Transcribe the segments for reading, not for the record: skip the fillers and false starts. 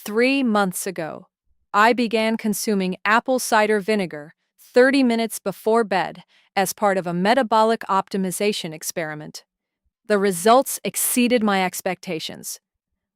3 months ago, I began consuming apple cider vinegar 30 minutes before bed as part of a metabolic optimization experiment. The results exceeded my expectations.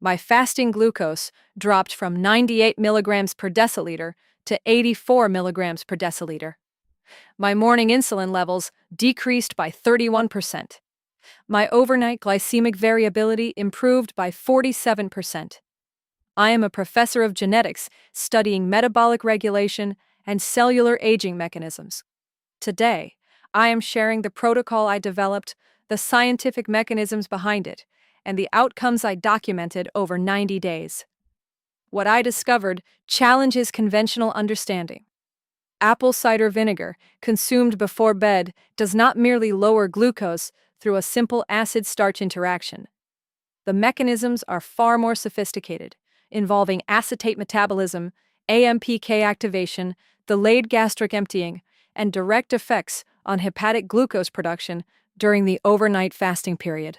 My fasting glucose dropped from 98 milligrams per deciliter to 84 milligrams per deciliter. My morning insulin levels decreased by 31%. My overnight glycemic variability improved by 47%. I am a professor of genetics studying metabolic regulation and cellular aging mechanisms. Today, I am sharing the protocol I developed, the scientific mechanisms behind it, and the outcomes I documented over 90 days. What I discovered challenges conventional understanding. Apple cider vinegar, consumed before bed, does not merely lower glucose through a simple acid-starch interaction. The mechanisms are far more sophisticated, involving acetate metabolism, AMPK activation, delayed gastric emptying, and direct effects on hepatic glucose production during the overnight fasting period.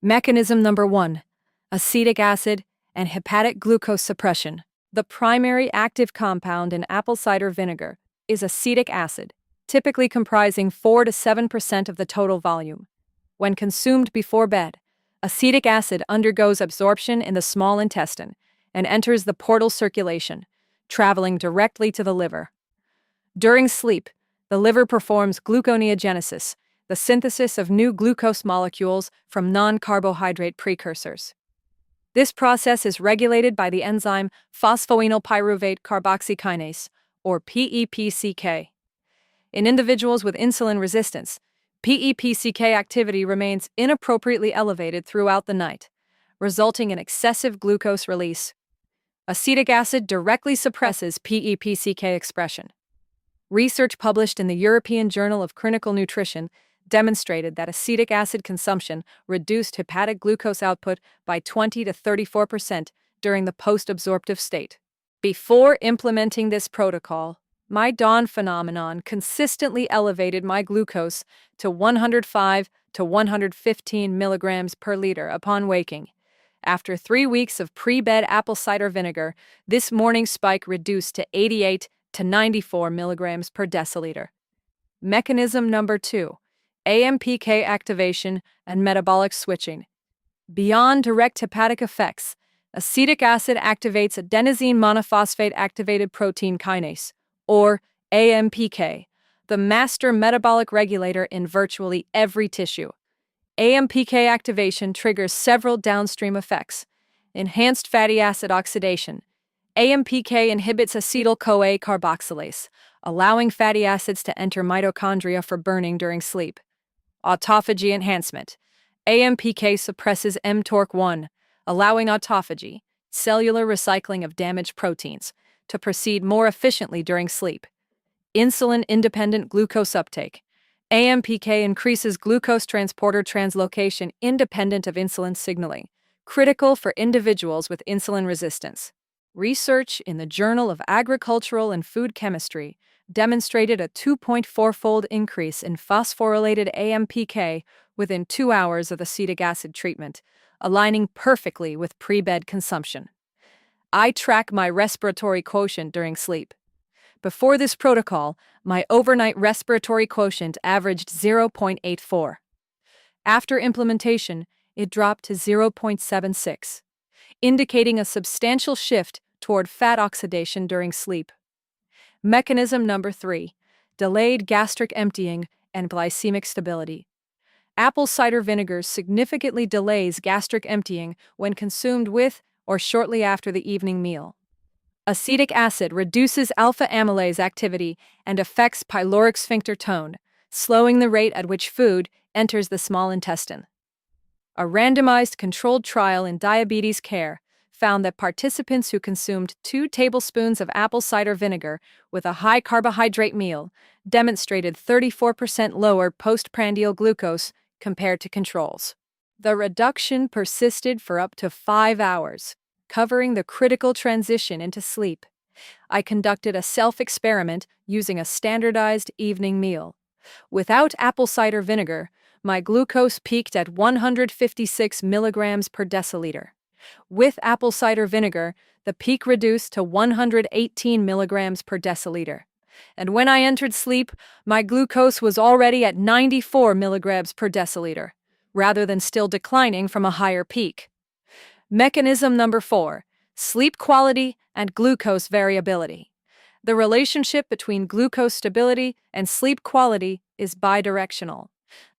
Mechanism number 1: acetic acid and hepatic glucose suppression. The primary active compound in apple cider vinegar is acetic acid, typically comprising 4 to 7% of the total volume. When consumed before bed, acetic acid undergoes absorption in the small intestine and enters the portal circulation, traveling directly to the liver. During sleep, the liver performs gluconeogenesis, the synthesis of new glucose molecules from non-carbohydrate precursors. This process is regulated by the enzyme phosphoenolpyruvate carboxykinase, or PEPCK. In individuals with insulin resistance, PEPCK activity remains inappropriately elevated throughout the night, resulting in excessive glucose release. Acetic acid directly suppresses PEPCK expression. Research published in the European Journal of Clinical Nutrition demonstrated that acetic acid consumption reduced hepatic glucose output by 20 to 34% during the post-absorptive state. Before implementing this protocol, my dawn phenomenon consistently elevated my glucose to 105 to 115 milligrams per liter upon waking. After 3 weeks of pre-bed apple cider vinegar, this morning spike reduced to 88 to 94 milligrams per deciliter. Mechanism number 2: AMPK activation and metabolic switching. Beyond direct hepatic effects, acetic acid activates adenosine monophosphate activated protein kinase, or AMPK, the master metabolic regulator in virtually every tissue. AMPK activation triggers several downstream effects. Enhanced fatty acid oxidation. AMPK inhibits acetyl-CoA carboxylase, allowing fatty acids to enter mitochondria for burning during sleep. Autophagy enhancement. AMPK suppresses mTORC1, allowing autophagy, cellular recycling of damaged proteins, to proceed more efficiently during sleep. Insulin-independent glucose uptake. AMPK increases glucose transporter translocation independent of insulin signaling, critical for individuals with insulin resistance. Research in the Journal of Agricultural and Food Chemistry demonstrated a 2.4-fold increase in phosphorylated AMPK within 2 hours of acetic acid treatment, aligning perfectly with pre-bed consumption. I track my respiratory quotient during sleep. Before this protocol, my overnight respiratory quotient averaged 0.84. After implementation, it dropped to 0.76, indicating a substantial shift toward fat oxidation during sleep. Mechanism number 3: delayed gastric emptying and glycemic stability. Apple cider vinegar significantly delays gastric emptying when consumed with or shortly after the evening meal. Acetic acid reduces alpha amylase activity and affects pyloric sphincter tone, slowing the rate at which food enters the small intestine. A randomized controlled trial in diabetes care found that participants who consumed 2 tablespoons of apple cider vinegar with a high carbohydrate meal demonstrated 34% lower postprandial glucose compared to controls. The reduction persisted for up to 5 hours, covering the critical transition into sleep. I conducted a self-experiment using a standardized evening meal. Without apple cider vinegar, my glucose peaked at 156 milligrams per deciliter. With apple cider vinegar, the peak reduced to 118 milligrams per deciliter. And when I entered sleep, my glucose was already at 94 milligrams per deciliter, rather than still declining from a higher peak. Mechanism number 4: sleep quality and glucose variability. The relationship between glucose stability and sleep quality is bidirectional.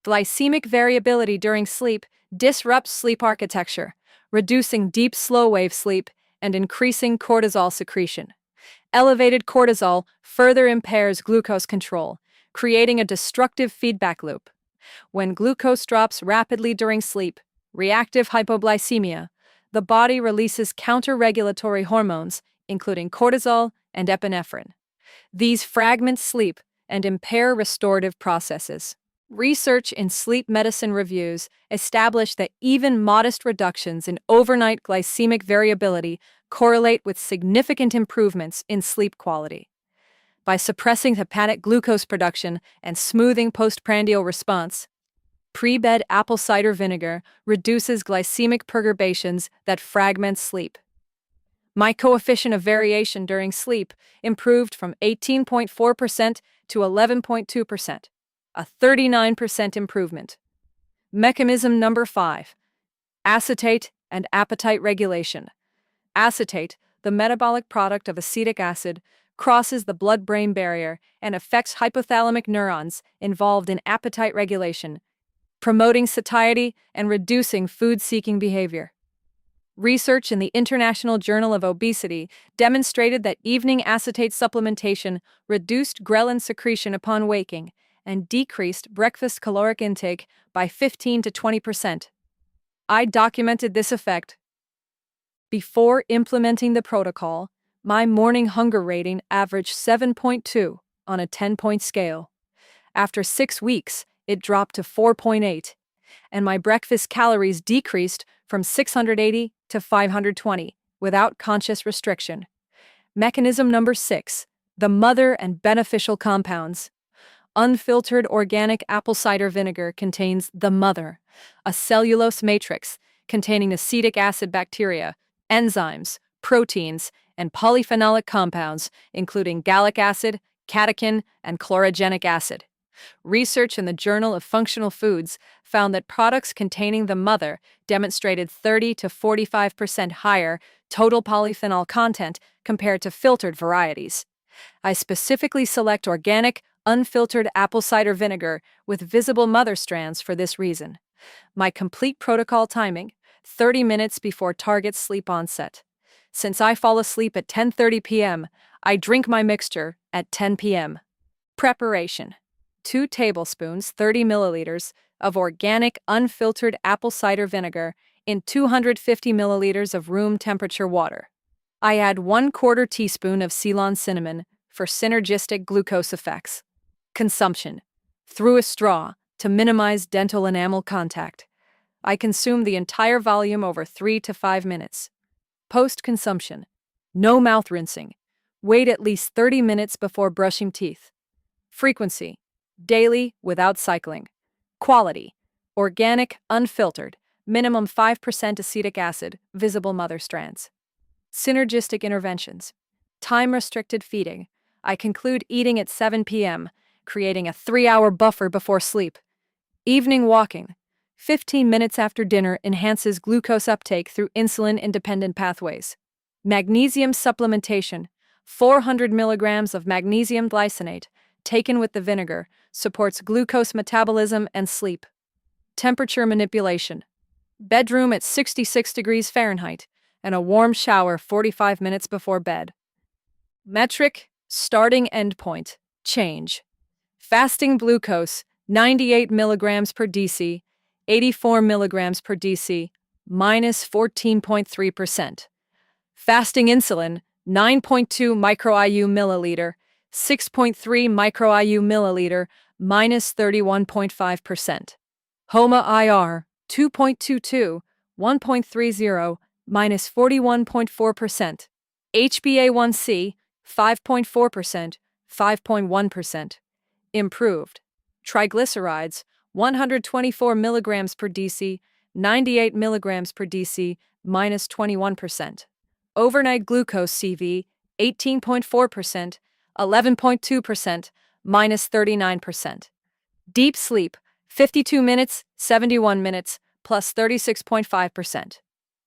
Glycemic variability during sleep disrupts sleep architecture, reducing deep slow-wave sleep and increasing cortisol secretion. Elevated cortisol further impairs glucose control, creating a destructive feedback loop. When glucose drops rapidly during sleep, reactive hypoglycemia, the body releases counter-regulatory hormones, including cortisol and epinephrine. These fragment sleep and impair restorative processes. Research in sleep medicine reviews established that even modest reductions in overnight glycemic variability correlate with significant improvements in sleep quality. By suppressing hepatic glucose production and smoothing postprandial response, pre-bed apple cider vinegar reduces glycemic perturbations that fragment sleep. My coefficient of variation during sleep improved from 18.4% to 11.2%, a 39% improvement. Mechanism number 5: acetate and appetite regulation. Acetate, the metabolic product of acetic acid, crosses the blood-brain barrier and affects hypothalamic neurons involved in appetite regulation, promoting satiety and reducing food-seeking behavior. Research in the International Journal of Obesity demonstrated that evening acetate supplementation reduced ghrelin secretion upon waking and decreased breakfast caloric intake by 15 to 20%. I documented this effect. Before implementing the protocol, my morning hunger rating averaged 7.2 on a 10-point scale. After 6 weeks, it dropped to 4.8, and my breakfast calories decreased from 680 to 520 without conscious restriction. Mechanism number 6: the mother and beneficial compounds. Unfiltered organic apple cider vinegar contains the mother, a cellulose matrix containing acetic acid bacteria, enzymes, proteins, and polyphenolic compounds, including gallic acid, catechin, and chlorogenic acid. Research in the Journal of Functional Foods found that products containing the mother demonstrated 30 to 45% higher total polyphenol content compared to filtered varieties. I specifically select organic, unfiltered apple cider vinegar with visible mother strands for this reason. My complete protocol timing: 30 minutes before target sleep onset. Since I fall asleep at 10:30 p.m., I drink my mixture at 10 p.m. Preparation: 2 tablespoons 30 milliliters of organic unfiltered apple cider vinegar in 250 milliliters of room temperature water. I add 1/4 teaspoon of Ceylon cinnamon for synergistic glucose effects. Consumption: through a straw to minimize dental enamel contact. I consume the entire volume over 3 to 5 minutes. Post-consumption: no mouth rinsing. Wait at least 30 minutes before brushing teeth. Frequency: daily without cycling. Quality: organic, unfiltered, minimum 5% acetic acid, visible mother strands. Synergistic interventions: time-restricted feeding. I conclude eating at 7 p.m., creating a 3-hour buffer before sleep. Evening walking: 15 minutes after dinner enhances glucose uptake through insulin-independent pathways. Magnesium supplementation: 400 milligrams of magnesium glycinate, taken with the vinegar, supports glucose metabolism and sleep. Temperature manipulation: bedroom at 66 degrees Fahrenheit, and a warm shower 45 minutes before bed. Metric: starting endpoint, change. Fasting glucose, 98 milligrams per dc, 84 milligrams per dc, minus 14.3%. Fasting insulin, 9.2 micro-IU milliliter, 6.3 micro-IU milliliter, minus 31.5%. HOMA IR, 2.22, 1.30, minus 41.4%. HbA1c, 5.4%, 5.1%. Improved. Triglycerides, 124 milligrams per dc, 98 milligrams per dc, minus 21%. Overnight glucose CV, 18.4%, 11.2%, minus 39%. Deep sleep, 52 minutes, 71 minutes, plus 36.5%.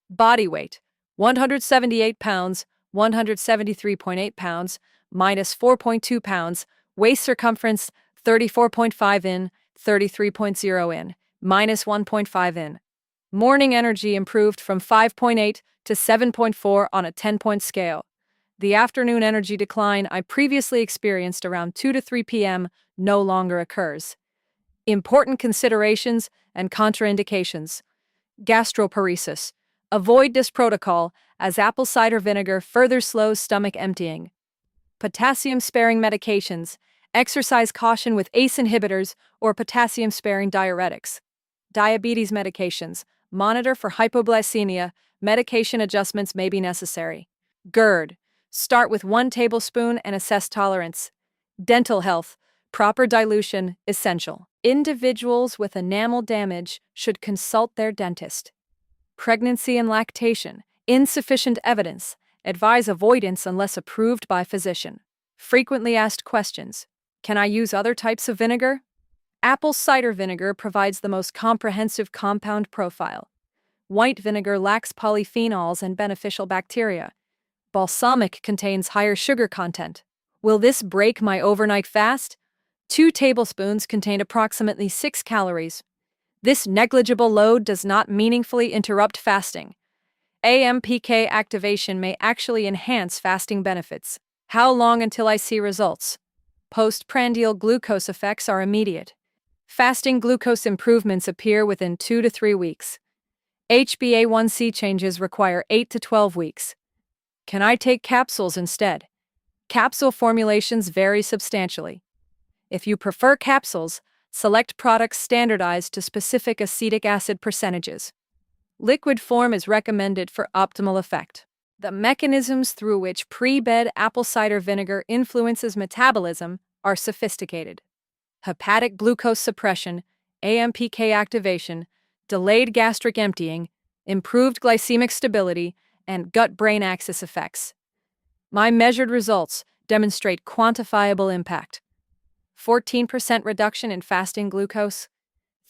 Body weight, 178 pounds, 173.8 pounds, minus 4.2 pounds. Waist circumference, 34.5 in, 33.0 in, minus 1.5 in. Morning energy improved from 5.8 to 7.4 on a 10-point scale. The afternoon energy decline I previously experienced around 2 to 3 p.m. no longer occurs. Important considerations and contraindications. Gastroparesis. Avoid this protocol as apple cider vinegar further slows stomach emptying. Potassium-sparing medications. Exercise caution with ACE inhibitors or potassium-sparing diuretics. Diabetes medications. Monitor for hypoglycemia. Medication adjustments may be necessary. GERD. Start with 1 tablespoon and assess tolerance. Dental health. Proper dilution essential. Individuals with enamel damage should consult their dentist. Pregnancy and lactation. Insufficient evidence. Advise avoidance unless approved by physician. Frequently asked questions. Can I use other types of vinegar? Apple cider vinegar provides the most comprehensive compound profile. White vinegar lacks polyphenols and beneficial bacteria. Balsamic contains higher sugar content. Will this break my overnight fast? 2 tablespoons contain approximately 6 calories. This negligible load does not meaningfully interrupt fasting. AMPK activation may actually enhance fasting benefits. How long until I see results? Postprandial glucose effects are immediate. Fasting glucose improvements appear within 2 to 3 weeks. HbA1c changes require 8 to 12 weeks. Can I take capsules instead? Capsule formulations vary substantially. If you prefer capsules, select products standardized to specific acetic acid percentages. Liquid form is recommended for optimal effect. The mechanisms through which pre-bed apple cider vinegar influences metabolism are sophisticated. Hepatic glucose suppression, AMPK activation, delayed gastric emptying, improved glycemic stability, and gut-brain axis effects. My measured results demonstrate quantifiable impact. 14% reduction in fasting glucose,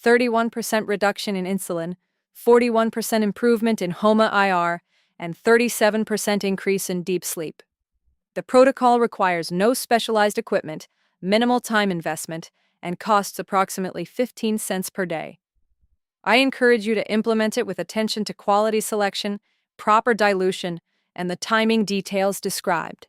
31% reduction in insulin, 41% improvement in HOMA-IR, and 37% increase in deep sleep. The protocol requires no specialized equipment, minimal time investment, and costs approximately 15 cents per day. I encourage you to implement it with attention to quality selection, proper dilution, and the timing details described.